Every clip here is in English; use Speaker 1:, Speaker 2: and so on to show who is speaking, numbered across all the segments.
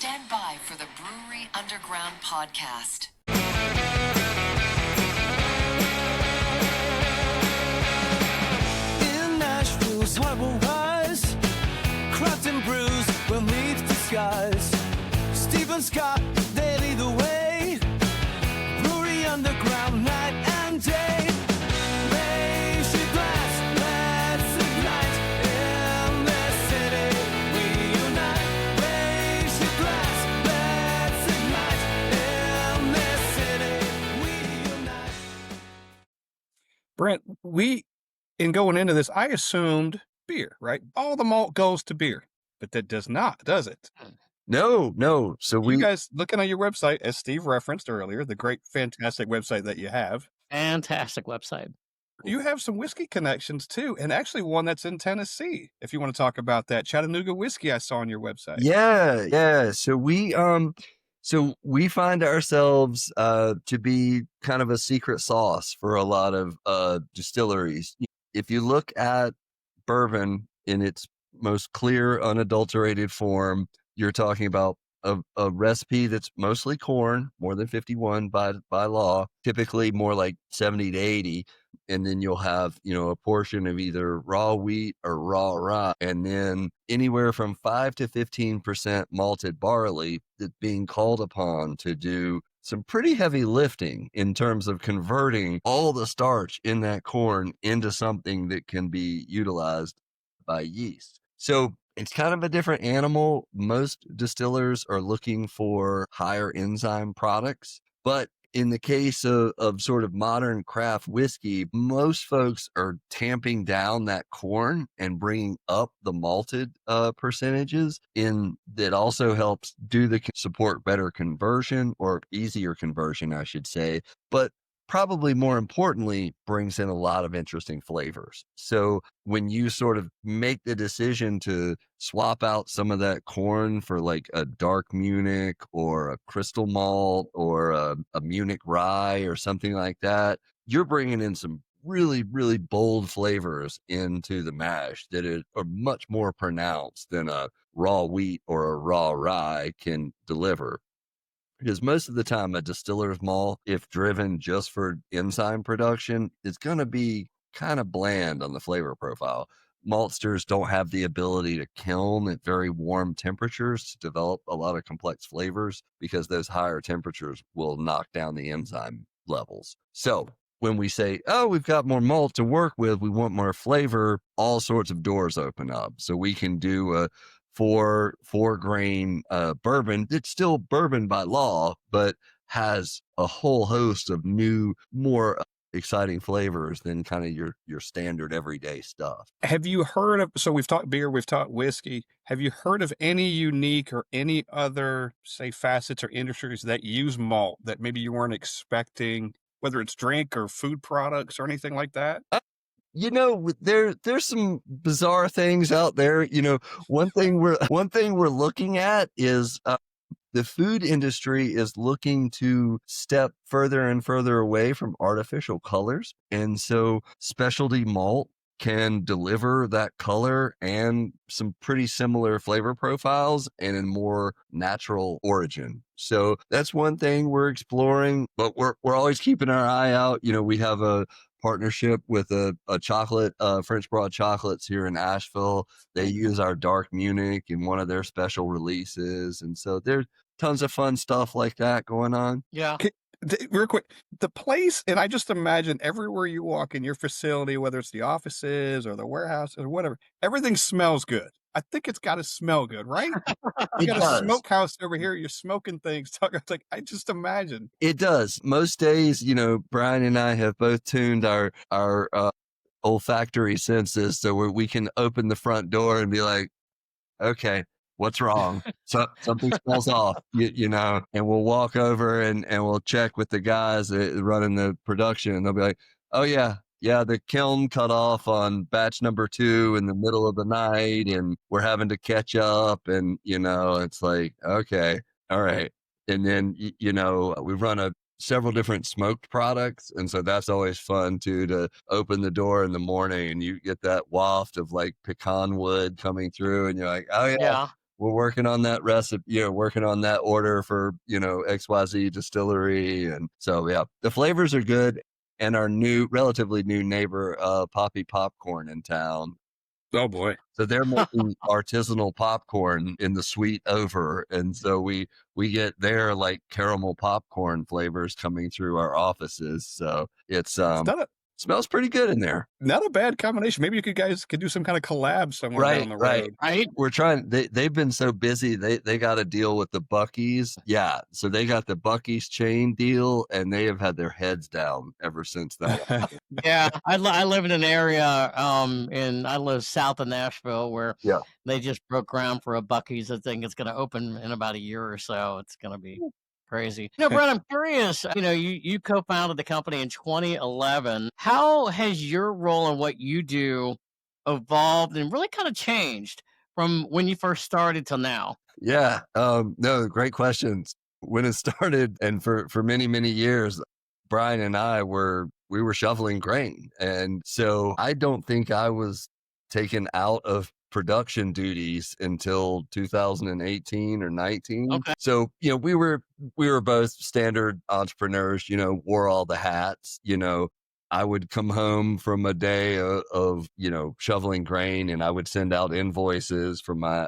Speaker 1: Stand by for the Brewery Underground Podcast.
Speaker 2: In Asheville's harbor wise, craft and brews will meet the skies. Stephen Scott, they lead the way. Brewery Underground, night and day. Raise your glass, let's ignite. In this city, we unite. Raise your glass, let's ignite. In this city, we unite.
Speaker 3: Brent, in going into this, I assumed beer, right? All the malt goes to beer, but that does not, does it?
Speaker 4: No. So
Speaker 3: You guys, looking on your website, as Steve referenced earlier, the great, fantastic website that you have,
Speaker 5: Fantastic website.
Speaker 3: you have some whiskey connections too, and actually one that's in Tennessee. If you want to talk about that, Chattanooga whiskey, I saw on your website.
Speaker 4: Yeah. So we find ourselves to be kind of a secret sauce for a lot of distilleries. If you look at bourbon in its most clear, unadulterated form, you're talking about a recipe that's mostly corn, more than 51 by law, typically more like 70 to 80. And then you'll have, a portion of either raw wheat or raw rye, and then anywhere from 5 to 15% malted barley that's being called upon to do some pretty heavy lifting in terms of converting all the starch in that corn into something that can be utilized by yeast. So it's kind of a different animal. Most distillers are looking for higher enzyme products, but in the case of sort of modern craft whiskey, most folks are tamping down that corn and bringing up the malted percentages. That also helps support better conversion, or easier conversion, I should say. But probably more importantly, brings in a lot of interesting flavors. So when you sort of make the decision to swap out some of that corn for like a dark Munich or a crystal malt or a Munich rye or something like that, you're bringing in some really, really bold flavors into the mash that are much more pronounced than a raw wheat or a raw rye can deliver. Because most of the time, a distiller's malt, if driven just for enzyme production, is going to be kind of bland on the flavor profile. Maltsters don't have the ability to kiln at very warm temperatures to develop a lot of complex flavors, because those higher temperatures will knock down the enzyme levels. So when we say, oh, we've got more malt to work with, we want more flavor, all sorts of doors open up. So we can do a four grain bourbon. It's still bourbon by law, but has a whole host of new, more exciting flavors than kind of your standard everyday stuff.
Speaker 3: Have you heard of, so we've talked beer, we've talked whiskey. Have you heard of any unique or any other, say, facets or industries that use malt that maybe you weren't expecting, whether it's drink or food products or anything like that?
Speaker 4: There's some bizarre things out there. One thing we're looking at is the food industry is looking to step further and further away from artificial colors. And so specialty malt can deliver that color and some pretty similar flavor profiles and in more natural origin. So that's one thing we're exploring, but we're always keeping our eye out. We have a partnership with a chocolate, French broad chocolates here in Asheville. They use our dark Munich in one of their special releases. And so there's tons of fun stuff like that going on.
Speaker 5: Yeah.
Speaker 3: Real quick, the place, and I just imagine everywhere you walk in your facility, whether it's the offices or the warehouse or whatever, everything smells good. I think it's got to smell good, right? You got a smokehouse over here. You're smoking things. It's like, I just imagine.
Speaker 4: It does. Most days, Brian and I have both tuned our olfactory senses so we can open the front door and be like, okay, what's wrong? So something smells off, and we'll walk over and we'll check with the guys running the production, and they'll be like, oh yeah, the kiln cut off on batch number 2 in the middle of the night, and we're having to catch up, and it's like, okay, all right. And then we run several different smoked products, and so that's always fun too, to open the door in the morning and you get that waft of like pecan wood coming through, and you're like, oh yeah. we're working on that recipe, working on that order for, XYZ distillery. And so, yeah, the flavors are good. And our relatively new neighbor, Poppy Popcorn in town.
Speaker 3: Oh boy.
Speaker 4: So they're making artisanal popcorn in the sweet over. And so we get their like caramel popcorn flavors coming through our offices. So it's smells pretty good in there.
Speaker 3: Not a bad combination. Maybe you guys could do some kind of collab somewhere down the road.
Speaker 4: Right. We're trying. They've been so busy. They got a deal with the Buc-ee's. Yeah. So they got the Buc-ee's chain deal, and they have had their heads down ever since that.
Speaker 5: Yeah, I live in an area, and I live south of Nashville where they just broke ground for a Buc-ee's. I think it's going to open in about a year or so. It's going to be crazy. Brent, I'm curious. You co-founded the company in 2011. How has your role in what you do evolved and really kind of changed from when you first started till now?
Speaker 4: Yeah. No, great questions. When it started, and for many, many years, Brian and I were shoveling grain. And so I don't think I was taken out of production duties until 2018 or 19.
Speaker 5: Okay.
Speaker 4: So, we were both standard entrepreneurs, wore all the hats. I would come home from a day of shoveling grain, and I would send out invoices from my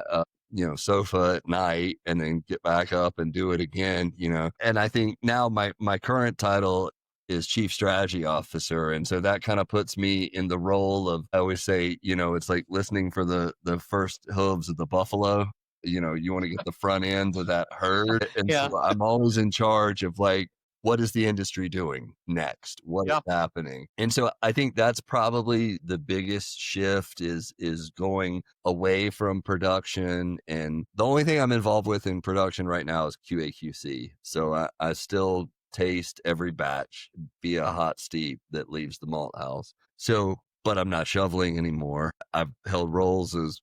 Speaker 4: sofa at night, and then get back up and do it again, And I think now my current title is Chief Strategy Officer. And so that kind of puts me in the role of, I always say, it's like listening for the first hooves of the buffalo. You want to get the front end of that herd. And so I'm always in charge of like, what is the industry doing next? What is happening? And so I think that's probably the biggest shift is going away from production. And the only thing I'm involved with in production right now is QA/QC. So I still taste every batch via hot steep that leaves the malt house. So, but I'm not shoveling anymore. I've held roles as,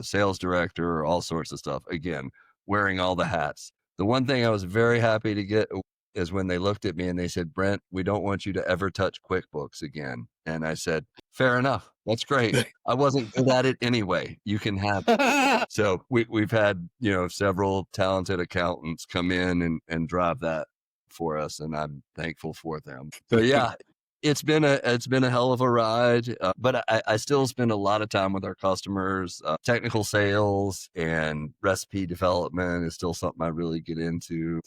Speaker 4: sales director, all sorts of stuff. Again, wearing all the hats. The one thing I was very happy to get is when they looked at me and they said, Brent, we don't want you to ever touch QuickBooks again. And I said, fair enough. That's great. I wasn't good at it anyway. You can have it. So we've had, several talented accountants come in and drive that for us, and I'm thankful for them. So yeah, it's been a hell of a ride, but I still spend a lot of time with our customers. Technical sales and recipe development is still something I really get into.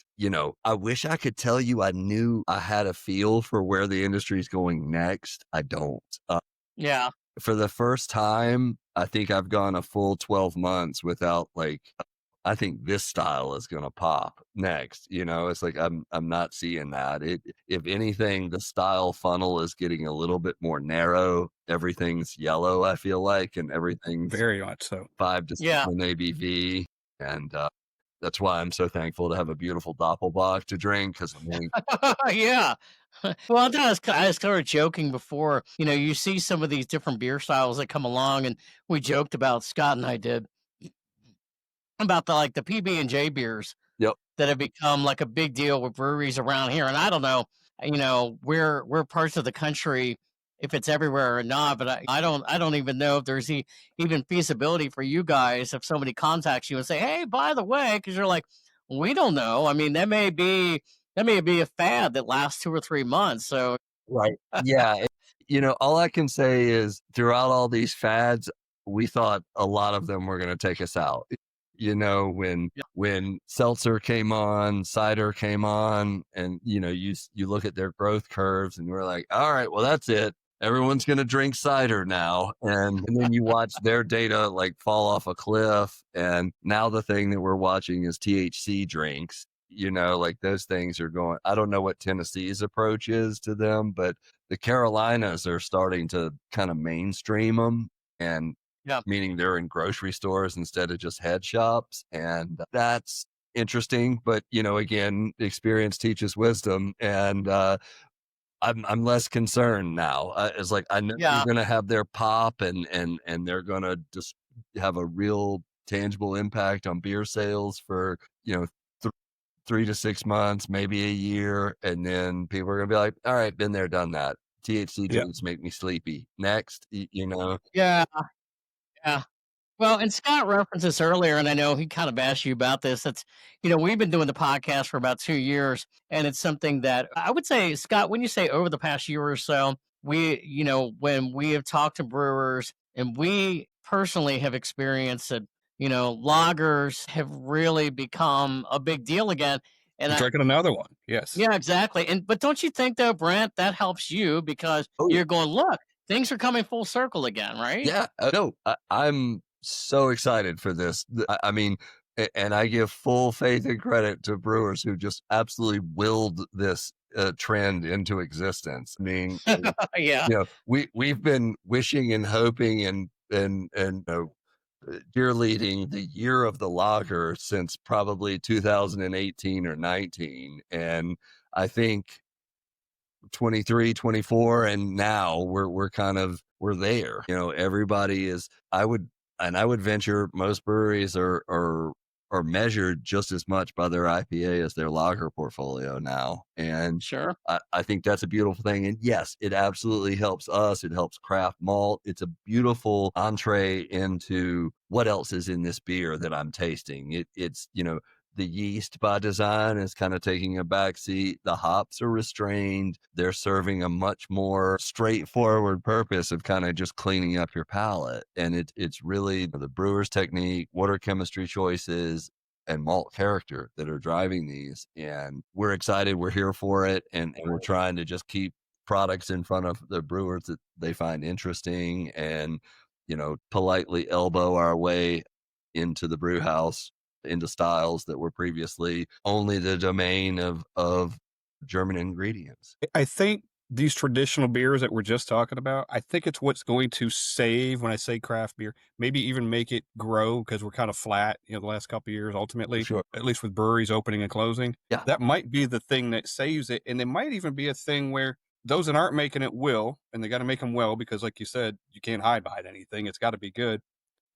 Speaker 4: I wish I could tell you I knew I had a feel for where the industry is going next. I don't.
Speaker 5: Yeah.
Speaker 4: For the first time, I think I've gone a full 12 months without like, I think this style is going to pop next. It's like, I'm not seeing that. If anything, the style funnel is getting a little bit more narrow. Everything's yellow, I feel like, and everything's
Speaker 3: very much so
Speaker 4: 5 to 7 ABV. And that's why I'm so thankful to have a beautiful Doppelbock to drink. Cause
Speaker 5: yeah. Well, I was kind of joking before, you see some of these different beer styles that come along, and we joked about, Scott and I did, about the PB&J beers that have become like a big deal with breweries around here. And I don't know, we're parts of the country, if it's everywhere or not, but I don't even know if there's even feasibility for you guys if somebody contacts you and say, hey, by the way, because you're like, we don't know. I mean, that may be a fad that lasts 2 or 3 months. So
Speaker 4: right. Yeah. All I can say is throughout all these fads, we thought a lot of them were going to take us out. When seltzer came on, cider came on, and you look at their growth curves and we're like, all right, well, that's it. Everyone's going to drink cider now. And then you watch their data like fall off a cliff. And now the thing that we're watching is THC drinks. Like those things are going, I don't know what Tennessee's approach is to them, but the Carolinas are starting to kind of mainstream them. And meaning they're in grocery stores instead of just head shops. And that's interesting. But, again, experience teaches wisdom. And I'm less concerned now. It's like, I know they're going to have their pop and they're going to just have a real tangible impact on beer sales for, 3 to 6 months, maybe a year. And then people are going to be like, all right, been there, done that. THC drinks make me sleepy. Next,
Speaker 5: Yeah. Yeah. Well, and Scott referenced this earlier, and I know he kind of asked you about this. That's, we've been doing the podcast for about 2 years, and it's something that I would say, Scott, when you say over the past year or so, when we have talked to brewers and we personally have experienced that, lagers have really become a big deal again. And
Speaker 3: You're drinking another one. Yes.
Speaker 5: yeah, exactly. But don't you think though, Brent, that helps you because
Speaker 4: Oh,
Speaker 5: you're going, look, things are coming full circle again, right?
Speaker 4: yeah. No, I'm so excited for this. I mean, and I give full faith and credit to brewers who just absolutely willed this trend into existence. I mean,
Speaker 5: Yeah.
Speaker 4: we've been wishing and hoping and cheerleading the year of the lager since probably 2018 or 19, and I think 23, 24, and now we're there. Everybody is. I would venture most breweries are measured just as much by their IPA as their lager portfolio now, and
Speaker 5: Sure.
Speaker 4: I think that's a beautiful thing. And yes, it absolutely helps us. It helps craft malt. It's a beautiful entree into what else is in this beer that I'm tasting. It's the yeast by design is kind of taking a back seat. The hops are restrained. They're serving a much more straightforward purpose of kind of just cleaning up your palate. And it's really the brewer's technique, water chemistry choices, and malt character that are driving these. And we're excited. We're here for it. And we're trying to just keep products in front of the brewers that they find interesting and, politely elbow our way into the brew house, into styles that were previously only the domain of German ingredients.
Speaker 3: I think these traditional beers that we're just talking about, I think it's what's going to save, when I say craft beer, maybe even make it grow, because we're kind of flat, the last couple of years, ultimately,
Speaker 4: Sure.
Speaker 3: at least with breweries opening and closing.
Speaker 4: Yeah.
Speaker 3: That might be the thing that saves it. And it might even be a thing where those that aren't making it will, and they got to make them well, because like you said, you can't hide behind anything. It's got to be good.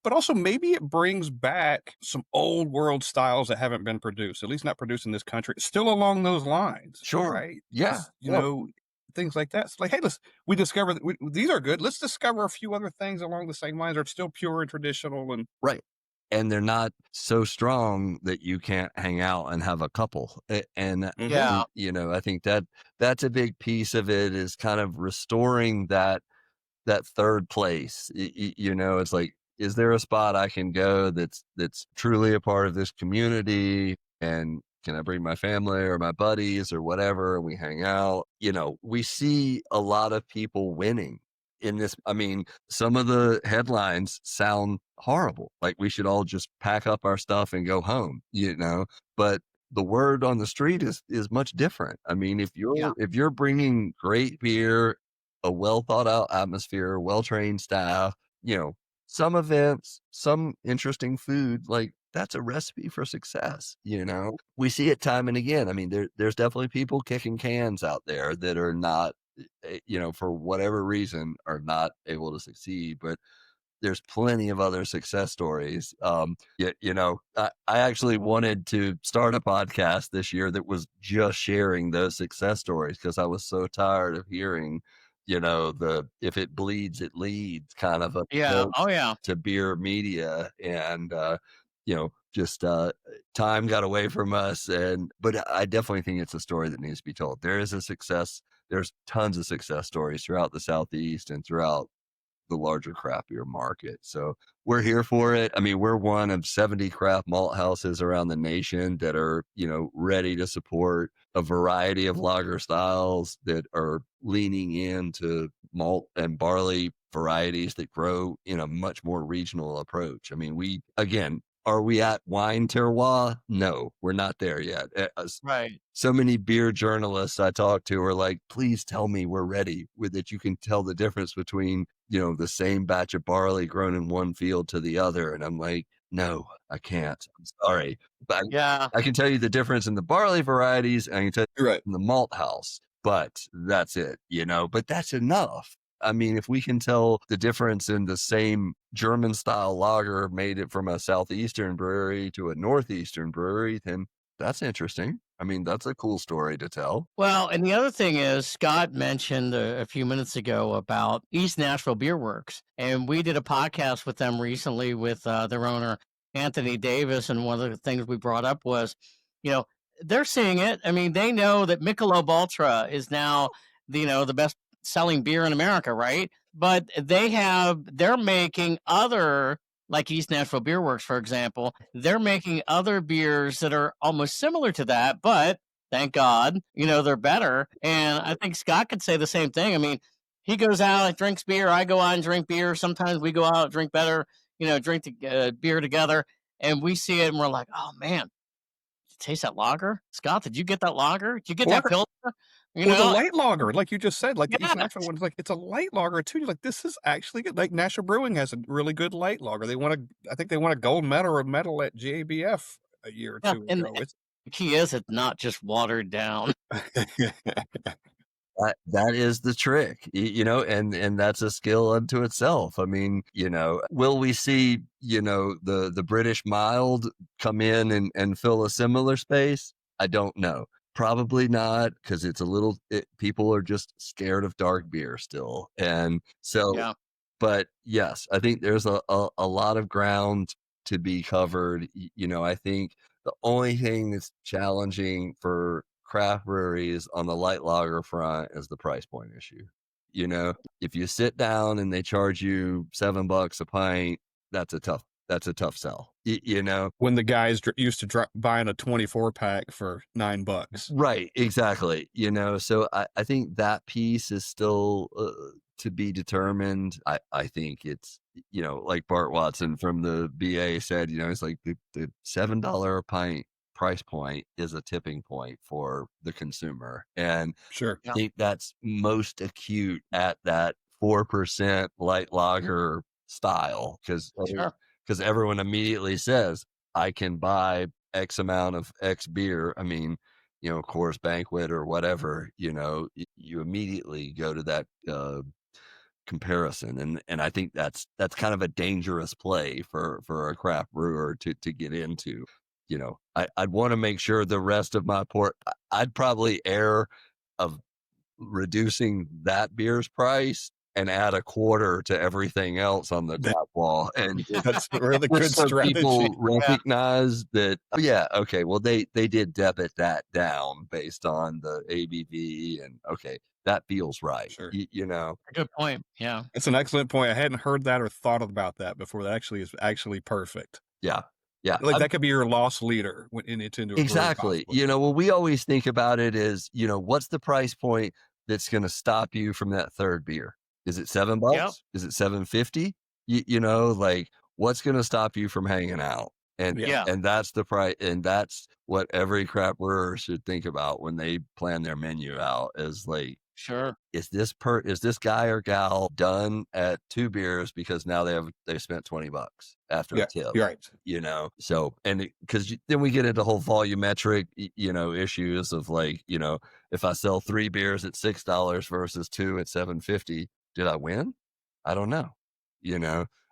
Speaker 3: But also maybe it brings back some old world styles that haven't been produced, at least not produced in this country, still along those lines.
Speaker 4: Sure.
Speaker 3: Right.
Speaker 4: Yeah.
Speaker 3: Just, things like that. It's like, hey, we discovered that these are good. Let's discover a few other things along the same lines that are still pure and traditional. And
Speaker 4: right. And they're not so strong that you can't hang out and have a couple. And
Speaker 5: Yeah.
Speaker 4: I think that's a big piece of it, is kind of restoring that third place. It's like, is there a spot I can go that's truly a part of this community? And can I bring my family or my buddies or whatever, and we hang out? We see a lot of people winning in this. I mean, some of the headlines sound horrible, like we should all just pack up our stuff and go home, but the word on the street is much different. I mean, if you're bringing great beer, a well thought out atmosphere, well-trained staff, some events, some interesting food, like that's a recipe for success. We see it time and again. I mean, there's definitely people kicking cans out there that are not, for whatever reason, are not able to succeed, but there's plenty of other success stories. I actually wanted to start a podcast this year that was just sharing those success stories, because I was so tired of hearing if it bleeds, it leads kind of
Speaker 5: Yeah.
Speaker 4: to beer media. And, just time got away from us. But I definitely think it's a story that needs to be told. There's tons of success stories throughout the Southeast and throughout the larger craft beer market. So we're here for it. I mean, we're one of 70 craft malt houses around the nation that are, ready to support a variety of lager styles that are leaning into malt and barley varieties that grow in a much more regional approach. I mean, are we at wine terroir? No, we're not there yet.
Speaker 5: Right.
Speaker 4: So many beer journalists I talk to are like, please tell me we're ready, with that you can tell the difference between, the same batch of barley grown in one field to the other. And I'm like, no, I can't. I'm sorry. But I can tell you the difference in the barley varieties, and I can tell you in the malt house, but that's it, but that's enough. I mean, if we can tell the difference in the same German style lager made it from a Southeastern brewery to a Northeastern brewery, then that's interesting. I mean, that's a cool story to tell.
Speaker 5: Well, and the other thing is, Scott mentioned a few minutes ago about East Nashville Beer Works, and we did a podcast with them recently with their owner, Anthony Davis, and one of the things we brought up was, they're seeing it. I mean, they know that Michelob Ultra is now, the best selling beer in America, right? But they're making other, like East Nashville Beer Works, for example, they're making other beers that are almost similar to that, but thank God, they're better. And I think Scott could say the same thing. I mean, he goes out and drinks beer. I go out and drink beer. Sometimes we go out and drink drink the beer together, and we see it and we're like, oh man, taste that lager? Scott, did you get that lager? Did you get that
Speaker 3: Lager-
Speaker 5: Pilsner?
Speaker 3: Well, the light lager, like you just said, like the East
Speaker 5: Yeah.
Speaker 3: Nashville one's like, it's a light lager too. You're like, this is actually good. Like National Brewing has a really good light lager. I think they won a gold medal or medal at GABF a year or
Speaker 5: Yeah,
Speaker 3: two
Speaker 5: and
Speaker 3: ago.
Speaker 5: the key is it's not just watered down.
Speaker 4: That is the trick, and that's a skill unto itself. I mean, will we see, the British mild come in and fill a similar space? I don't know. Probably not, because people are just scared of dark beer still. And so,
Speaker 5: Yeah.
Speaker 4: but yes, I think there's a lot of ground to be covered. I think the only thing that's challenging for craft breweries on the light lager front is the price point issue. If you sit down and they charge you $7 a pint, that's a tough sell.
Speaker 3: When the guys used to buying a 24 pack for $9.
Speaker 4: Right, exactly. So I think that piece is still to be determined. I think it's, like Bart Watson from the BA said, it's like the $7 a pint price point is a tipping point for the consumer. And
Speaker 3: Sure.
Speaker 4: I think that's most acute at that 4% light lager style, because everyone immediately says, I can buy X amount of X beer. I mean, Coors Banquet or whatever, you immediately go to that comparison. And I think that's kind of a dangerous play for a craft brewer to get into. I'd want to make sure the rest of my I'd probably err of reducing that beer's price and add a quarter to everything else on the top wall. And
Speaker 3: That's a really good
Speaker 4: so
Speaker 3: strategy.
Speaker 4: people recognize that, okay, well, they did debit that down based on the ABV, and okay, that feels right.
Speaker 3: Sure.
Speaker 5: Good point. Yeah.
Speaker 3: It's an excellent point. I hadn't heard that or thought about that before. That actually is actually perfect.
Speaker 4: Yeah.
Speaker 3: Like that could be your loss leader when it's into a brewery,
Speaker 4: Exactly.
Speaker 3: possibly.
Speaker 4: Well, we always think about it as, what's the price point that's going to stop you from that third beer? Is it $7?
Speaker 5: Yep.
Speaker 4: Is it $7.50? Like what's going to stop you from hanging out? And
Speaker 5: Yeah.
Speaker 4: and that's the price, and that's what every craft brewer should think about when they plan their menu out, is like,
Speaker 5: Sure.
Speaker 4: is this guy or gal done at 2 beers because now they spent $20 after a tip?
Speaker 3: You're right.
Speaker 4: So, and because then we get into whole volumetric, issues of like, if I sell 3 beers at $6 versus 2 at $7.50, did I win? I don't know,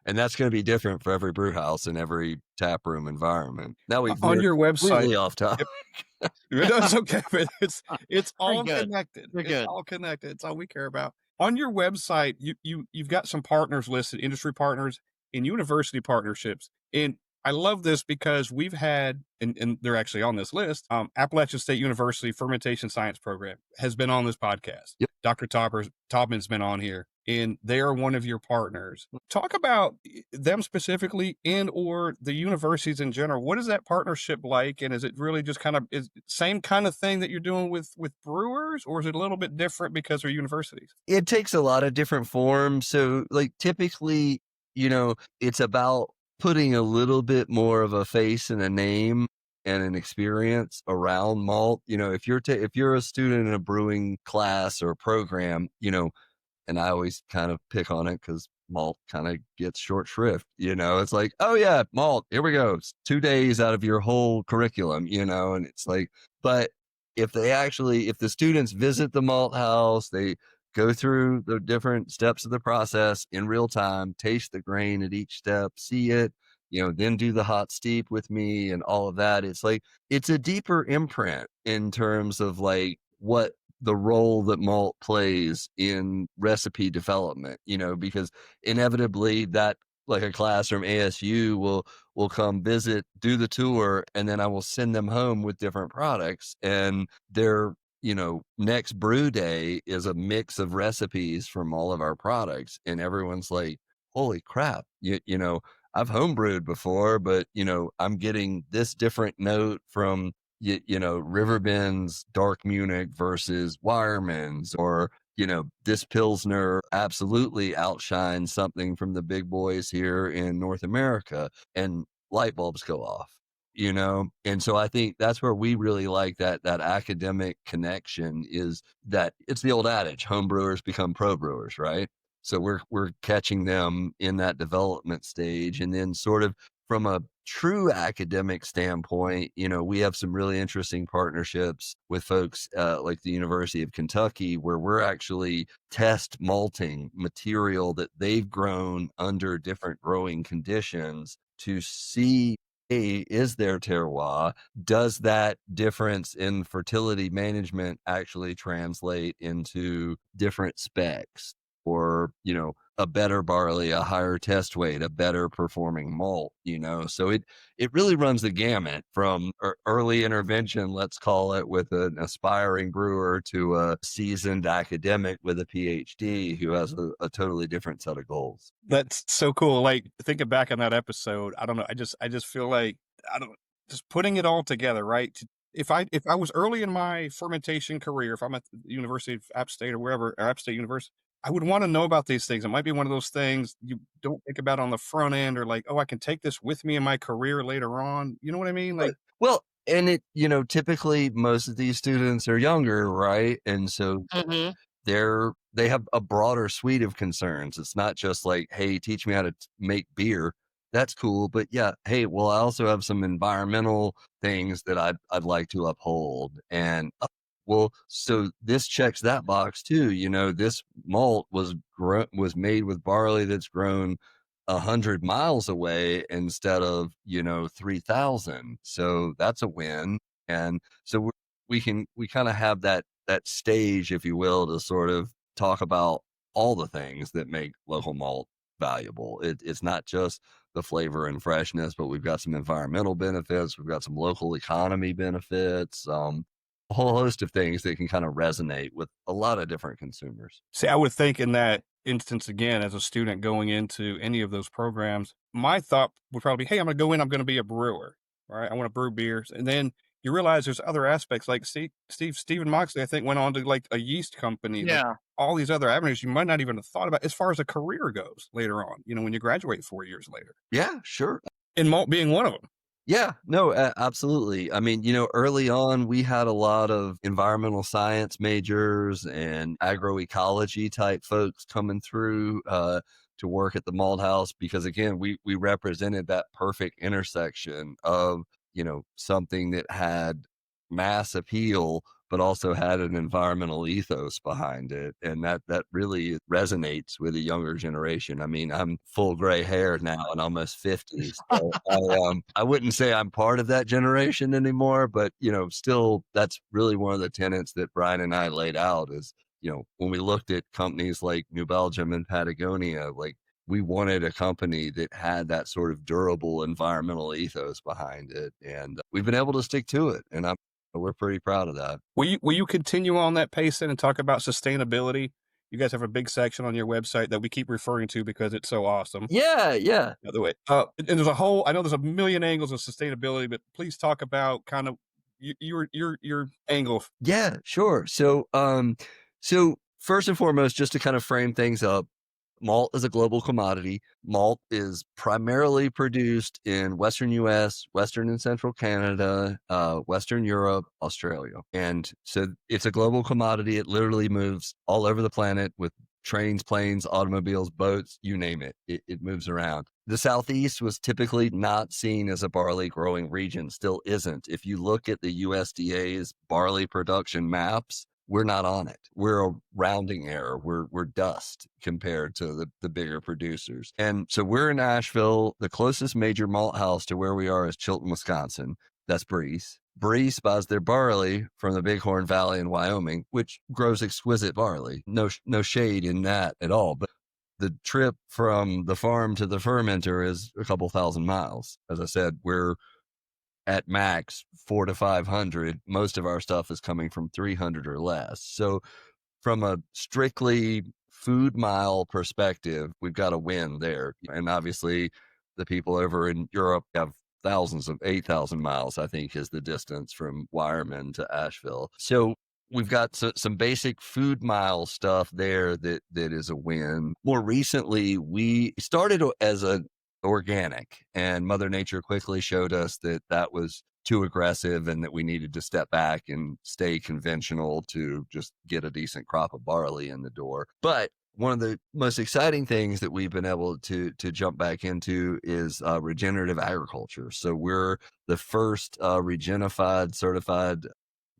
Speaker 4: and that's going to be different for every brew house and every tap room environment. Now we've
Speaker 3: On your
Speaker 4: completely
Speaker 3: website,
Speaker 4: off topic.
Speaker 3: That's okay, but it's all
Speaker 5: good.
Speaker 3: connected.
Speaker 5: Very
Speaker 3: It's
Speaker 5: good.
Speaker 3: all connected. It's all we care about. On your website, you've got some partners listed, industry partners and university partnerships. And I love this because we've had, and they're actually on this list, Appalachian State University Fermentation Science Program has been on this podcast.
Speaker 4: Yep.
Speaker 3: Dr. Taubman's been on here, and they are one of your partners. Talk about them specifically and or the universities in general. What is that partnership like? And is it really just kind of same kind of thing that you're doing with brewers, or is it a little bit different because they're universities?
Speaker 4: It takes a lot of different forms. So like typically, it's about putting a little bit more of a face and a name and an experience around malt. If you're a student in a brewing class or program, and I always kind of pick on it because malt kind of gets short shrift, it's like, oh yeah, malt, here we go. It's 2 days out of your whole curriculum, and it's like, but if the students visit the malt house, they go through the different steps of the process in real time, taste the grain at each step, see it, then do the hot steep with me and all of that. It's like, it's a deeper imprint in terms of like what the role that malt plays in recipe development, because inevitably that, like a class from ASU will come visit, do the tour, and then I will send them home with different products. And their, next brew day is a mix of recipes from all of our products. And everyone's like, holy crap, I've homebrewed before, but I'm getting this different note from Riverbend's Dark Munich versus Wireman's, or this Pilsner absolutely outshines something from the big boys here in North America, and light bulbs go off, And so I think that's where we really like that academic connection, is that it's the old adage, home brewers become pro brewers, right? So we're catching them in that development stage. And then sort of from a true academic standpoint, we have some really interesting partnerships with folks like the University of Kentucky, where we're actually test malting material that they've grown under different growing conditions to see, is their terroir, does that difference in fertility management actually translate into different specs, or, a better barley, a higher test weight, a better performing malt, so it really runs the gamut from early intervention, let's call it, with an aspiring brewer, to a seasoned academic with a PhD who has a totally different set of goals.
Speaker 3: That's so cool. Like, thinking back on that episode, I don't know. I just feel like, just putting it all together, right? If I was early in my fermentation career, if I'm at the University of App State or wherever, or App State University, I would want to know about these things. It might be one of those things you don't think about on the front end, or like, oh, I can take this with me in my career later on. You know what I mean? Like,
Speaker 4: well, and it, typically most of these students are younger, right? And so
Speaker 5: Mhm.
Speaker 4: they have a broader suite of concerns. It's not just like, hey, teach me how to make beer. That's cool, but yeah, hey, well, I also have some environmental things that I'd like to uphold. And well, so this checks that box too. This malt was made with barley that's grown 100 miles away instead of 3,000. So that's a win. And so we kind of have that stage, if you will, to sort of talk about all the things that make local malt valuable. It's not just the flavor and freshness, but we've got some environmental benefits. We've got some local economy benefits. A whole host of things that can kind of resonate with a lot of different consumers.
Speaker 3: See, I would think in that instance, again, as a student going into any of those programs, my thought would probably be, hey, I'm going to go in, I'm going to be a brewer, right? I want to brew beers. And then you realize there's other aspects, like Stephen Moxley, I think, went on to like a yeast company. Like,
Speaker 5: Yeah.
Speaker 3: all these other avenues you might not even have thought about as far as a career goes later on, when you graduate 4 years later.
Speaker 4: Yeah, sure.
Speaker 3: And malt being one of them.
Speaker 4: Yeah, no, absolutely. I mean, early on, we had a lot of environmental science majors and agroecology type folks coming through to work at the Malt House, because again, we represented that perfect intersection of, something that had mass appeal, but also had an environmental ethos behind it. And that really resonates with the younger generation. I mean, I'm full gray hair now and almost 50. So I wouldn't say I'm part of that generation anymore, but, still, that's really one of the tenets that Brian and I laid out is, when we looked at companies like New Belgium and Patagonia, like, we wanted a company that had that sort of durable environmental ethos behind it. And we've been able to stick to it. And we're pretty proud of that.
Speaker 3: Will you continue on that pace then and talk about sustainability? You guys have a big section on your website that we keep referring to because it's so awesome.
Speaker 4: Yeah.
Speaker 3: By the way, and there's I know there's a million angles of sustainability, but please talk about kind of your angle.
Speaker 4: Yeah, sure. So first and foremost, just to kind of frame things up, malt is a global commodity. Malt is primarily produced in Western US, Western and Central Canada, Western Europe, Australia. And so it's a global commodity. It literally moves all over the planet with trains, planes, automobiles, boats, you name it. It moves around. The Southeast was typically not seen as a barley growing region, still isn't. If you look at the USDA's barley production maps, we're not on it. We're a rounding error. We're dust compared to the bigger producers. And so we're in Asheville. The closest major malt house to where we are is Chilton, Wisconsin. That's Breeze. Breeze buys their barley from the Bighorn Valley in Wyoming, which grows exquisite barley. No shade in that at all. But the trip from the farm to the fermenter is a couple thousand miles. As I said, we're at max 400 to 500. Most of our stuff is coming from 300 or less. So from a strictly food mile perspective, we've got a win there. And obviously the people over in Europe have thousands of 8,000 miles, I think, is the distance from Wyoming to Asheville. So we've got some basic food mile stuff there that is a win. More recently, we started as an organic, and Mother Nature quickly showed us that was too aggressive and that we needed to step back and stay conventional to just get a decent crop of barley in the door. But one of the most exciting things that we've been able to jump back into is regenerative agriculture. So we're the first Regenified certified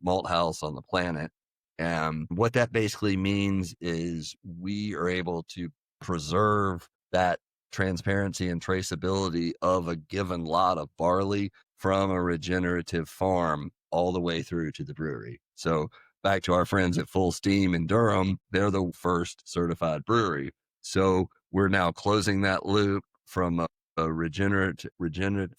Speaker 4: malt house on the planet. And what that basically means is we are able to preserve that transparency and traceability of a given lot of barley from a regenerative farm all the way through to the brewery. So back to our friends at Full Steam in Durham, they're the first certified brewery. So we're now closing that loop from a regenerative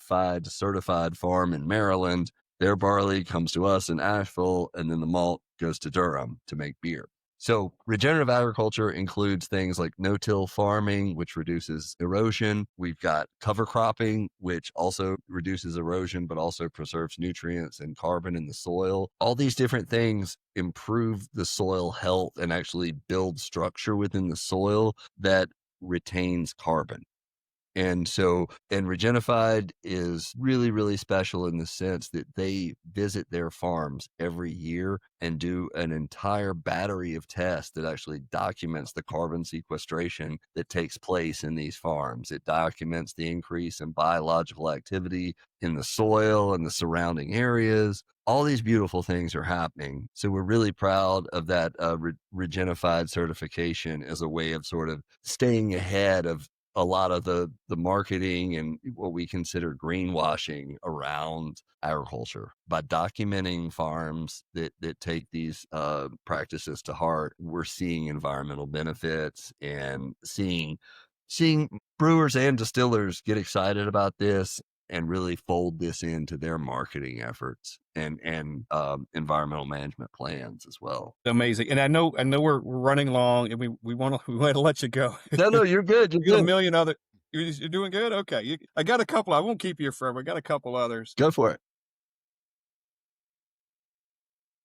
Speaker 4: certified farm in Maryland. Their barley comes to us in Asheville, and then the malt goes to Durham to make beer. So regenerative agriculture includes things like no-till farming, which reduces erosion. We've got cover cropping, which also reduces erosion, but also preserves nutrients and carbon in the soil. All these different things improve the soil health and actually build structure within the soil that retains carbon. And Regenified is really, really special in the sense that they visit their farms every year and do an entire battery of tests that actually documents the carbon sequestration that takes place in these farms. It documents the increase in biological activity in the soil and the surrounding areas. All these beautiful things are happening. So we're really proud of that Regenified certification as a way of sort of staying ahead of a lot of the marketing and what we consider greenwashing around agriculture. By documenting farms that take these practices to heart, we're seeing environmental benefits and seeing brewers and distillers get excited about this and really fold this into their marketing efforts and environmental management plans as well.
Speaker 3: Amazing. And I know we're running long, and we want to let you go.
Speaker 4: No, you're good. You're good.
Speaker 3: A million other. You're doing good. Okay. I got a couple. I won't keep you forever. I got a couple others.
Speaker 4: Go for it.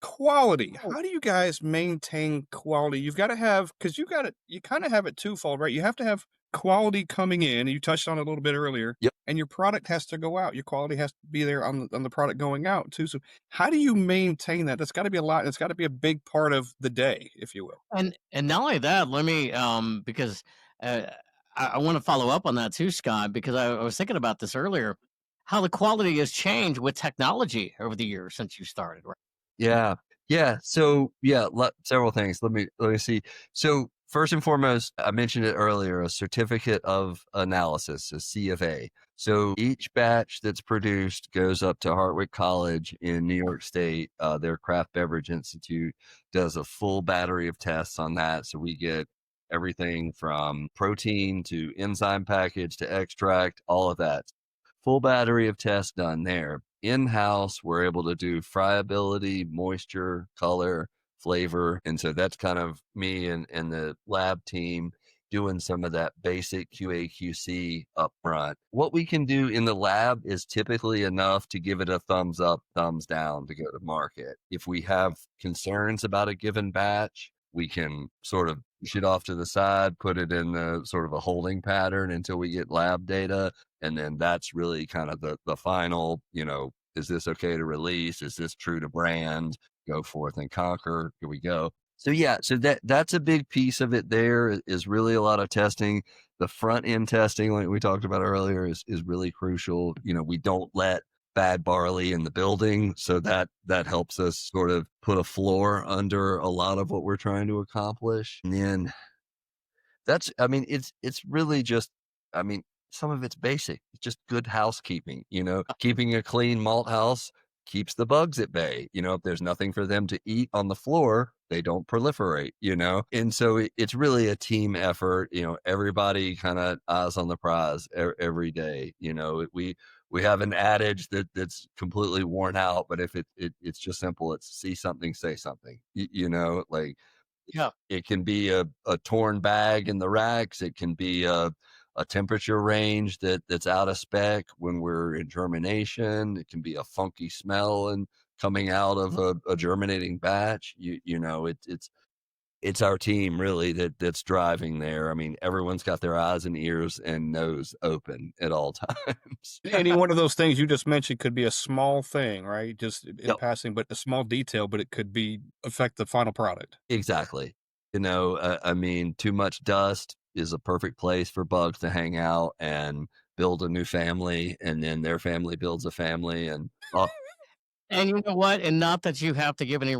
Speaker 3: Quality. How do you guys maintain quality? You've got to have, because you kind of have it twofold, right? You have to have quality coming in, and you touched on it a little bit earlier.
Speaker 4: Yep.
Speaker 3: And your product has to go out. Your quality has to be there on the product going out too. So how do you maintain that? That's got to be a lot. It's got to be a big part of the day, if you will.
Speaker 5: And not only that, let me because I want to follow up on that too, Scott, because I was thinking about this earlier, how the quality has changed with technology over the years since you started, right?
Speaker 4: Yeah. So several things. Let me see. So first and foremost, I mentioned it earlier, a certificate of analysis, a CFA. So each batch that's produced goes up to Hartwick College in New York State. Their Craft Beverage Institute does a full battery of tests on that. So we get everything from protein to enzyme package to extract, all of that. Full battery of tests done there. In-house, we're able to do friability, moisture, color, flavor. And so that's kind of me and the lab team doing some of that basic QA/QC up front. What we can do in the lab is typically enough to give it a thumbs up, thumbs down to go to market. If we have concerns about a given batch, we can sort of push it off to the side, put it in the sort of a holding pattern until we get lab data. And then that's really kind of the final, is this okay to release? Is this true to brand? Go forth and conquer. Here we go. So that's a big piece of it. There is really a lot of testing. The front end testing, like we talked about earlier, is really crucial. We don't let bad barley in the building. So that helps us sort of put a floor under a lot of what we're trying to accomplish. And then it's really just, some of it's basic. It's just good housekeeping, keeping a clean malt house keeps the bugs at bay. If there's nothing for them to eat on the floor, they don't proliferate, and so it's really a team effort. Everybody kind of eyes on the prize every day. We have an adage that's completely worn out, but if it's just simple. It's see something, say something, like
Speaker 5: Yeah.
Speaker 4: it can be a torn bag in the racks. It can be a temperature range that's out of spec when we're in germination. It can be a funky smell and coming out of a germinating batch. It's our team really that's driving there. Everyone's got their eyes and ears and nose open at all times.
Speaker 3: Any one of those things you just mentioned could be a small thing, right? Just in
Speaker 4: Yep.
Speaker 3: passing, but a small detail, but it could affect the final product.
Speaker 4: Exactly. Too much dust is a perfect place for bugs to hang out and build a new family, and then their family builds a family, and
Speaker 5: And you know what? And not that you have to give any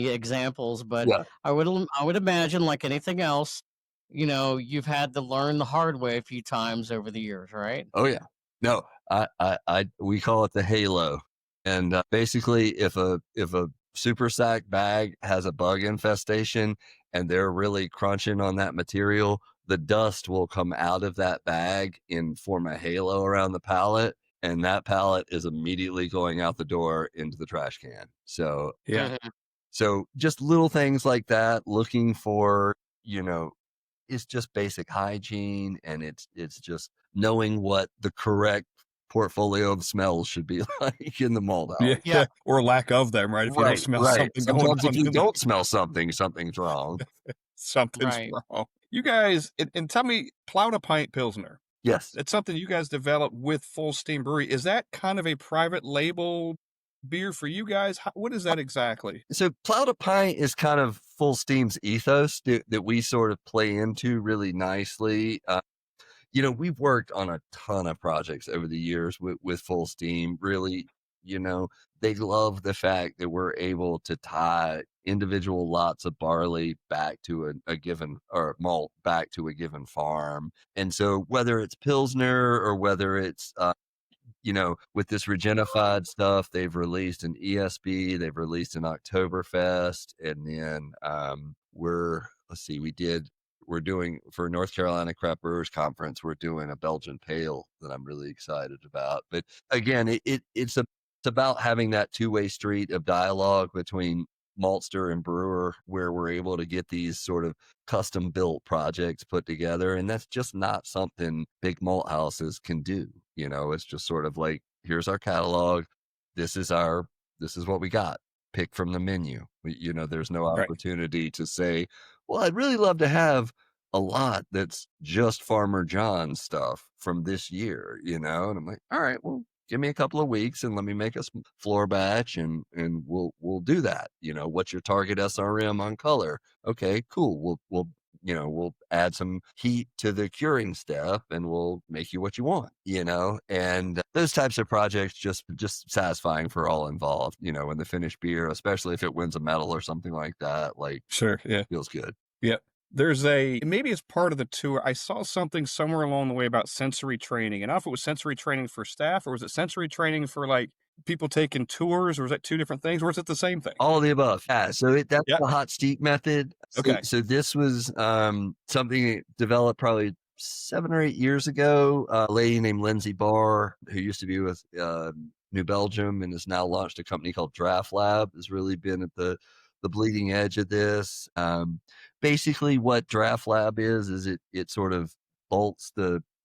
Speaker 5: examples, but
Speaker 4: yeah.
Speaker 5: I would imagine, like anything else, you've had to learn the hard way a few times over the years, right?
Speaker 4: Oh yeah. No, we call it the halo. And basically if a super sack bag has a bug infestation and they're really crunching on that material, the dust will come out of that bag and form a halo around the pallet. And that pallet is immediately going out the door into the trash can. So
Speaker 3: Yeah.
Speaker 5: Mhm.
Speaker 4: So just little things like that, looking for, it's just basic hygiene, and it's just knowing what the correct portfolio of smells should be like in the malt house.
Speaker 5: Yeah.
Speaker 3: Or lack of them, right? If you don't smell something going
Speaker 4: Sometimes
Speaker 3: on,
Speaker 4: if you don't smell something, something's wrong.
Speaker 3: something's
Speaker 5: Right.
Speaker 3: wrong. You guys, and tell me, Plow to Pint Pilsner.
Speaker 4: Yes.
Speaker 3: It's something you guys developed with Full Steam Brewery. Is that kind of a private label beer for you guys? What is that exactly?
Speaker 4: So Plow to Pint is kind of Full Steam's ethos that we sort of play into really nicely. We've worked on a ton of projects over the years with Full Steam. Really, they love the fact that we're able to tie individual lots of barley back to a given, or malt back to a given farm. And so whether it's Pilsner or whether it's with this Regenified stuff, they've released an ESB, they've released an Oktoberfest, and then we're doing for North Carolina Craft Brewers Conference, we're doing a Belgian Pale that I'm really excited about. But again, it's about having that two-way street of dialogue between maltster and brewer, where we're able to get these sort of custom built projects put together. And that's just not something big malt houses can do. It's just sort of like, here's our catalog. This is what we got. Pick from the menu. There's no
Speaker 3: Right.
Speaker 4: opportunity to say, well, I'd really love to have a lot that's just Farmer John's stuff from this year, and I'm like, all right, well, give me a couple of weeks and let me make a floor batch and we'll do that. What's your target SRM on color? Okay, cool. We'll add some heat to the curing step and we'll make you what you want, and those types of projects just satisfying for all involved, when the finished beer, especially if it wins a medal or something like that, like
Speaker 3: Sure. Yeah.
Speaker 4: feels good.
Speaker 3: Yep. Maybe it's part of the tour. I saw something somewhere along the way about sensory training. And I don't know if it was sensory training for staff or was it sensory training for like people taking tours, or is that two different things, or is it the same thing?
Speaker 4: All of the above. Yeah. So that's
Speaker 3: Yep.
Speaker 4: the hot steep method.
Speaker 3: Okay.
Speaker 4: So this was something developed probably 7 or 8 years ago. A lady named Lindsay Barr, who used to be with New Belgium and has now launched a company called Draft Lab, has really been at the bleeding edge of this. Basically what Draft Lab is it sort of bolts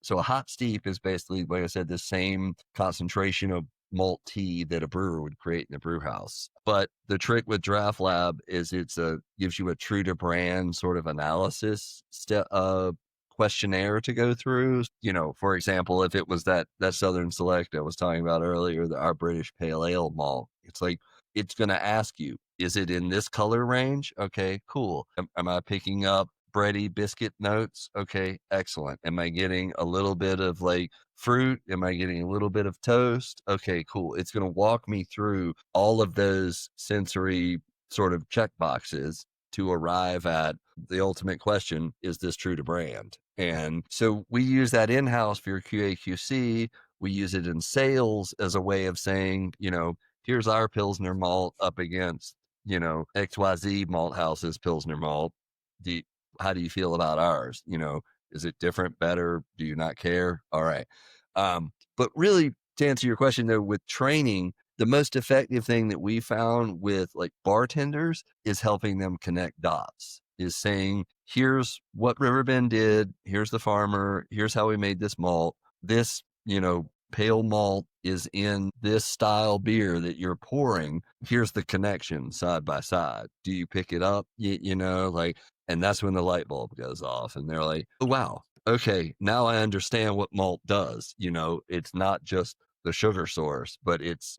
Speaker 4: so a hot steep is basically, like I said, the same concentration of malt tea that a brewer would create in a brew house. But the trick with Draft Lab is gives you a true to brand sort of analysis questionnaire to go through. For example, if it was that Southern Select I was talking about earlier, our British Pale Ale malt, it's like, it's going to ask you, is it in this color range? Okay, cool. Am I picking up bready biscuit notes? Okay, excellent. Am I getting a little bit of like fruit? Am I getting a little bit of toast? Okay, cool. It's going to walk me through all of those sensory sort of check boxes to arrive at the ultimate question, is this true to brand? And so we use that in-house for your QA/QC. We use it in sales as a way of saying, here's our Pilsner malt up against, XYZ malt house's Pilsner malt. How do you feel about ours? Is it different, better? Do you not care? All right. But really, to answer your question though, with training, the most effective thing that we found with like bartenders is helping them connect dots, is saying, here's what Riverbend did. Here's the farmer. Here's how we made this malt. This, pale malt is in this style beer that you're pouring. Here's the connection side by side. Do you pick it up? And that's when the light bulb goes off and they're like, oh, wow. Okay. Now I understand what malt does. It's not just the sugar source, but it's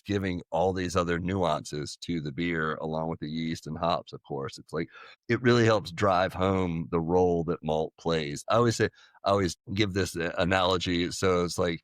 Speaker 4: giving all these other nuances to the beer along with the yeast and hops. Of course, it's like, it really helps drive home the role that malt plays. I always give this analogy. So it's like,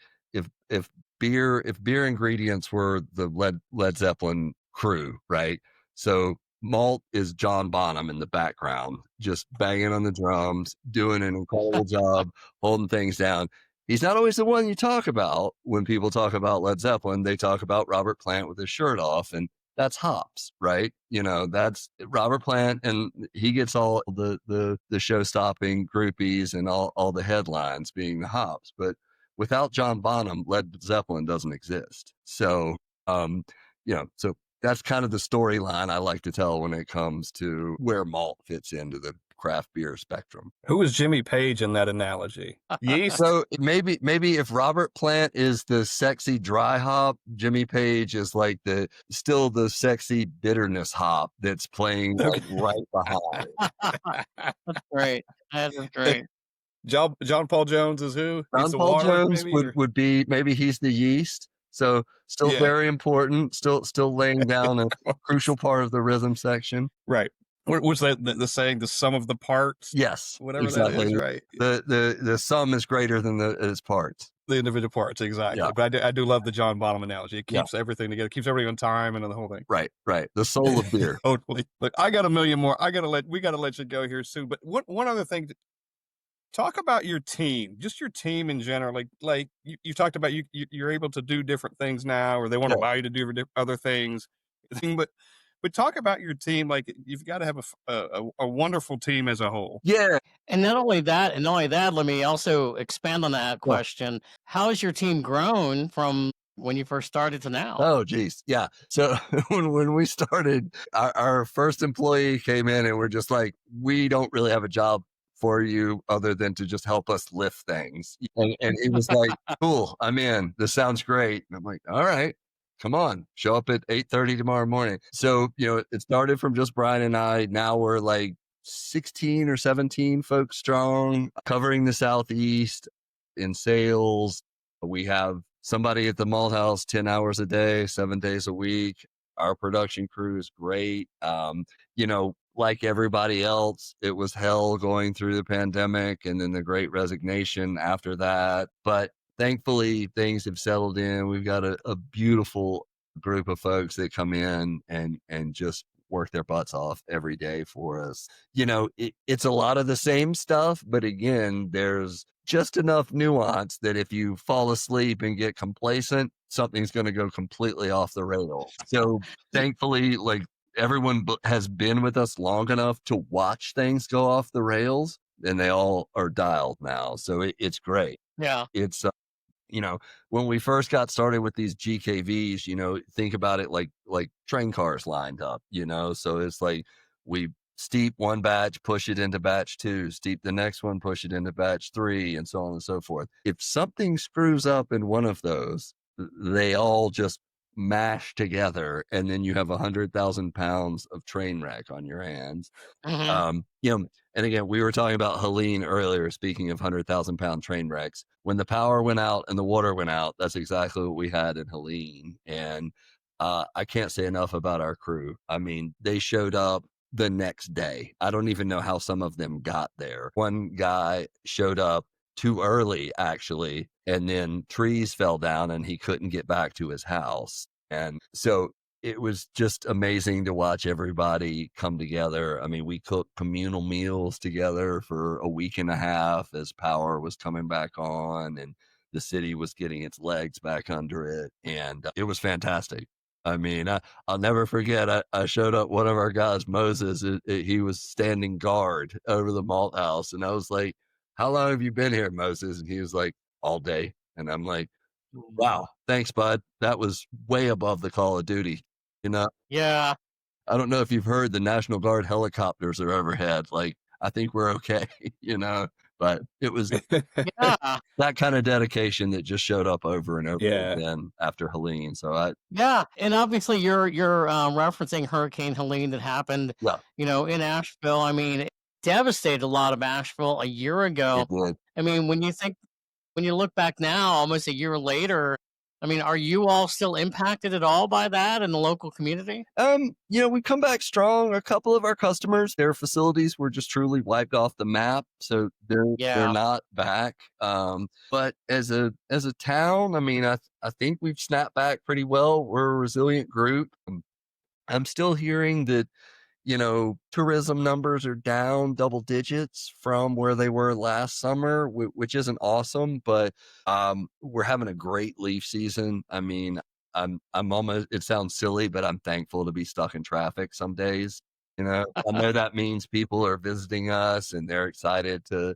Speaker 4: if beer ingredients were the Led Zeppelin crew, right? So malt is John Bonham in the background, just banging on the drums, doing an incredible job, holding things down. He's not always the one you talk about when people talk about Led Zeppelin. They talk about Robert Plant with his shirt off, and that's hops, right? That's Robert Plant, and he gets all the show-stopping groupies and all the headlines being the hops. But without John Bonham, Led Zeppelin doesn't exist. So, so that's kind of the storyline I like to tell when it comes to where malt fits into the craft beer spectrum.
Speaker 3: Who was Jimmy Page in that analogy? Yeast?
Speaker 4: So maybe if Robert Plant is the sexy dry hop, Jimmy Page is like still the sexy bitterness hop that's playing like right behind.
Speaker 5: That's great. That is great.
Speaker 3: John Paul Jones is who?
Speaker 4: John Paul Jones would be, maybe he's the yeast. So still very important, still laying down a crucial part of the rhythm section.
Speaker 3: Right. What's that the saying? The sum of the parts?
Speaker 4: Yes.
Speaker 3: Whatever
Speaker 4: exactly.
Speaker 3: that is, right?
Speaker 4: The sum is greater than its parts.
Speaker 3: The individual parts, exactly. Yeah. But I do love the John Bonham analogy. It keeps everything together, keeps everything on time and the whole thing.
Speaker 4: Right. The soul of beer.
Speaker 3: Totally. Look, I got a million more. We gotta let you go here soon. But one other thing, talk about your team, just your team in general. Like you talked about you're able to do different things now, or they want to allow you to do other things. But talk about your team. Like, you've got to have a wonderful team as a whole.
Speaker 4: Yeah.
Speaker 5: And not only that, let me also expand on that question. How has your team grown from when you first started to now?
Speaker 4: Oh, geez. Yeah. So when we started, our first employee came in and we're just like, we don't really have a job for you other than to just help us lift things. And it was like, cool, I'm in. This sounds great. And I'm like, all right. Come on, show up at 8:30 tomorrow morning. So, it started from just Brian and I. Now we're like 16 or 17 folks strong, covering the Southeast in sales. We have somebody at the malt house 10 hours a day, 7 days a week. Our production crew is great. Like everybody else, it was hell going through the pandemic and then the Great Resignation after that. But thankfully, things have settled in. We've got a beautiful group of folks that come in and just work their butts off every day for us. It's a lot of the same stuff, but again, there's just enough nuance that if you fall asleep and get complacent, something's going to go completely off the rail. So thankfully, like, everyone has been with us long enough to watch things go off the rails, and they all are dialed now. So it's great.
Speaker 5: Yeah.
Speaker 4: It's, when we first got started with these GKVs, think about it like train cars lined up, so it's like we steep one batch, push it into batch 2, steep the next one, push it into batch 3, and so on and so forth. If something screws up in one of those, they all just mash together, and then you have 100,000 pounds of train wreck on your hands.
Speaker 5: Mm-hmm.
Speaker 4: And again, we were talking about Helene earlier, speaking of 100,000 pound train wrecks. When the power went out and the water went out, that's exactly what we had in Helene. And I can't say enough about our crew. I mean, they showed up the next day. I don't even know how some of them got there. One guy showed up too early, actually. And then trees fell down and he couldn't get back to his house. And so it was just amazing to watch everybody come together. I mean, we cooked communal meals together for a week and a half as power was coming back on and the city was getting its legs back under it. And it was fantastic. I mean, I'll never forget. I showed up, one of our guys, Moses, he was standing guard over the malt house. And I was like, how long have you been here, Moses? And he was like, all day. And I'm like, wow, thanks, bud. That was way above the call of duty. You know,
Speaker 5: Yeah.
Speaker 4: I don't know if you've heard the National Guard helicopters are overhead. Like, I think we're okay, but it was
Speaker 5: Yeah.
Speaker 4: that kind of dedication that just showed up over and over
Speaker 3: Yeah.
Speaker 4: again after Helene. So
Speaker 5: Yeah. And obviously you're referencing Hurricane Helene that happened,
Speaker 4: yeah,
Speaker 5: in Asheville. I mean, it devastated a lot of Asheville a year ago.
Speaker 4: it did.
Speaker 5: I mean, when you look back now, almost a year later, I mean, are you all still impacted at all by that in the local community?
Speaker 4: We come back strong. A couple of our customers, their facilities were just truly wiped off the map, so they're
Speaker 5: Yeah.
Speaker 4: not back. But as a town, I mean, I think we've snapped back pretty well. We're a resilient group. I'm still hearing that tourism numbers are down double digits from where they were last summer, which isn't awesome, but we're having a great leaf season. I mean, I'm almost, it sounds silly, but I'm thankful to be stuck in traffic some days. I know that means people are visiting us and they're excited to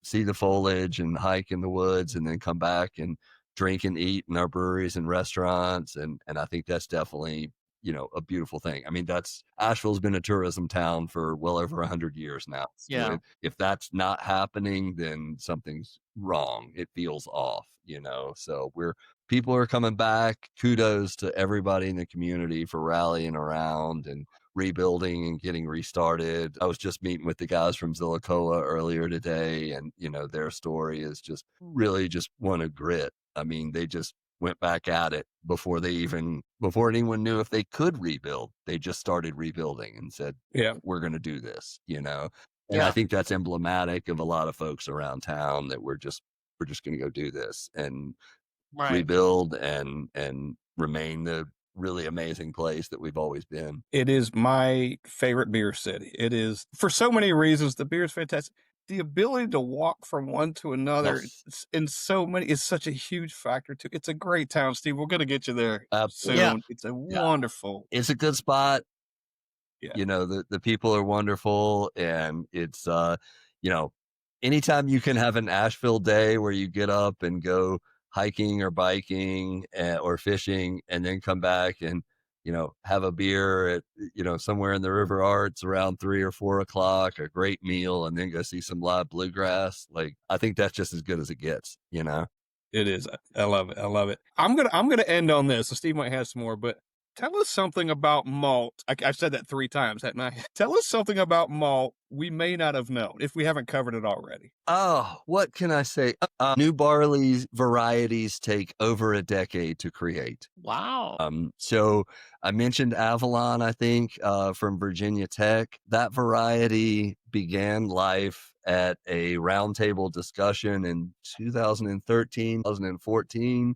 Speaker 4: see the foliage and hike in the woods and then come back and drink and eat in our breweries and restaurants. And I think that's definitely a beautiful thing. I mean, Asheville's been a tourism town for well over 100 years now. So
Speaker 5: Yeah.
Speaker 4: if that's not happening, then something's wrong. It feels off, so people are coming back. Kudos to everybody in the community for rallying around and rebuilding and getting restarted. I was just meeting with the guys from Zillicoa earlier today, and their story is just really just one of grit. I mean, they just went back at it before anyone knew if they could rebuild. They just started rebuilding and said,
Speaker 3: Yeah.
Speaker 4: we're going to do this, And
Speaker 5: Yeah.
Speaker 4: I think that's emblematic of a lot of folks around town that we're just going to go do this and
Speaker 5: Right.
Speaker 4: rebuild and remain the really amazing place that we've always been.
Speaker 3: It is my favorite beer city. It is for so many reasons. The beer is fantastic. The ability to walk from one to another in so many is such a huge factor too. It's a great town, Steve. We're going to get you there
Speaker 4: Absolutely.
Speaker 3: soon.
Speaker 5: Yeah.
Speaker 3: It's a wonderful.
Speaker 4: It's a good spot.
Speaker 3: Yeah.
Speaker 4: The people are wonderful, and it's anytime you can have an Asheville day where you get up and go hiking or biking or fishing and then come back and have a beer at somewhere in the River Arts around 3 or 4 o'clock, a great meal, and then go see some live bluegrass. Like, I think that's just as good as it gets.
Speaker 3: It is. I love it. I love it. I'm gonna end on this. So Steve might have some more, but tell us something about malt. I've said that 3 times, haven't I? Tell us something about malt we may not have known if we haven't covered it already.
Speaker 4: Oh, what can I say? New barley varieties take over a decade to create.
Speaker 5: Wow.
Speaker 4: So I mentioned Avalon, I think, from Virginia Tech. That variety began life at a roundtable discussion in 2013, 2014.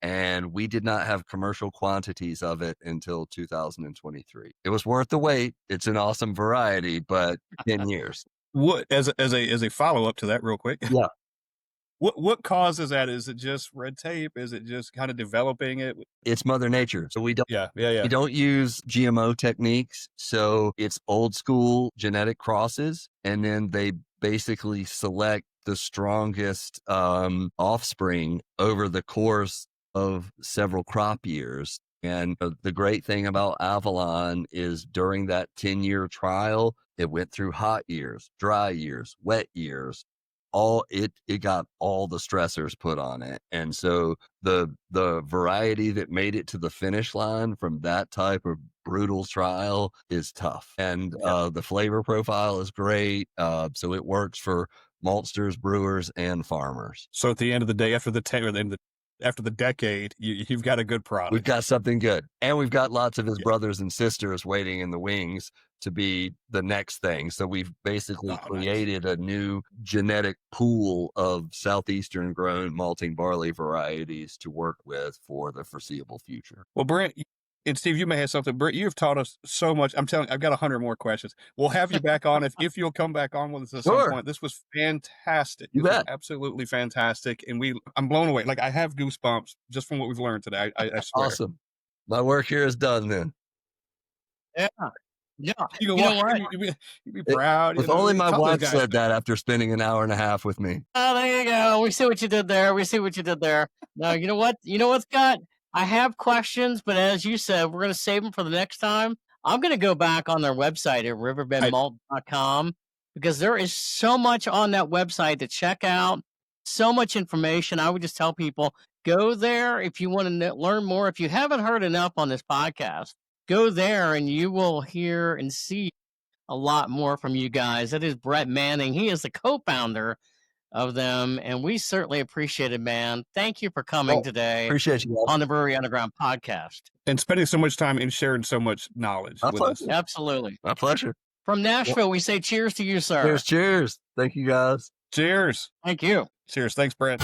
Speaker 4: And we did not have commercial quantities of it until 2023. It was worth the wait. It's an awesome variety, but 10 years.
Speaker 3: What as a follow up to that, real quick?
Speaker 4: Yeah.
Speaker 3: What causes that? Is it just red tape? Is it just kind of developing it?
Speaker 4: It's Mother Nature. So we don't we don't use GMO techniques. So it's old school genetic crosses, and then they basically select the strongest offspring over the course of several crop years. And the great thing about Avalon is during that 10-year trial, it went through hot years, dry years, wet years. It got all the stressors put on it. And so the variety that made it to the finish line from that type of brutal trial is tough. And the flavor profile is great. So it works for maltsters, brewers, and farmers.
Speaker 3: So at the end of the day, after the 10 or the end of after the decade, you've got a good product.
Speaker 4: We've got something good. And we've got lots of his brothers and sisters waiting in the wings to be the next thing. So we've basically created a new genetic pool of Southeastern grown malting barley varieties to work with for the foreseeable future.
Speaker 3: Well, Brent and Steve, you may have something. Brent, you've taught us so much. I'm telling you, I've got 100 more questions. We'll have you back on if you'll come back on with us at some point. This was fantastic.
Speaker 4: You bet.
Speaker 3: Absolutely fantastic. And I'm blown away. Like, I have goosebumps just from what we've learned today. I swear.
Speaker 4: Awesome. My work here is done then.
Speaker 5: Yeah. Yeah.
Speaker 3: You know what? You'd be proud.
Speaker 4: If only my wife said that after spending an hour and a half with me.
Speaker 5: Oh, there you go. We see what you did there. No, you know what? You know what, Scott? I have questions, but as you said, we're going to save them for the next time. I'm going to go back on their website at riverbendmalt.com because there is so much on that website to check out, so much information. I would just tell people, go there if you want to learn more. If you haven't heard enough on this podcast, go there and you will hear and see a lot more from you guys. That is Brent Manning. He is the co-founder of them, and we certainly appreciate it, man. Thank you for coming today.
Speaker 4: Appreciate you guys.
Speaker 5: On the Brewery Underground podcast.
Speaker 3: And spending so much time and sharing so much knowledge with us.
Speaker 5: Absolutely.
Speaker 4: My pleasure.
Speaker 5: From Nashville, we say cheers to you, sir.
Speaker 4: Cheers. Thank you, guys.
Speaker 3: Cheers.
Speaker 5: Thank you.
Speaker 3: Cheers. Thanks, Brent.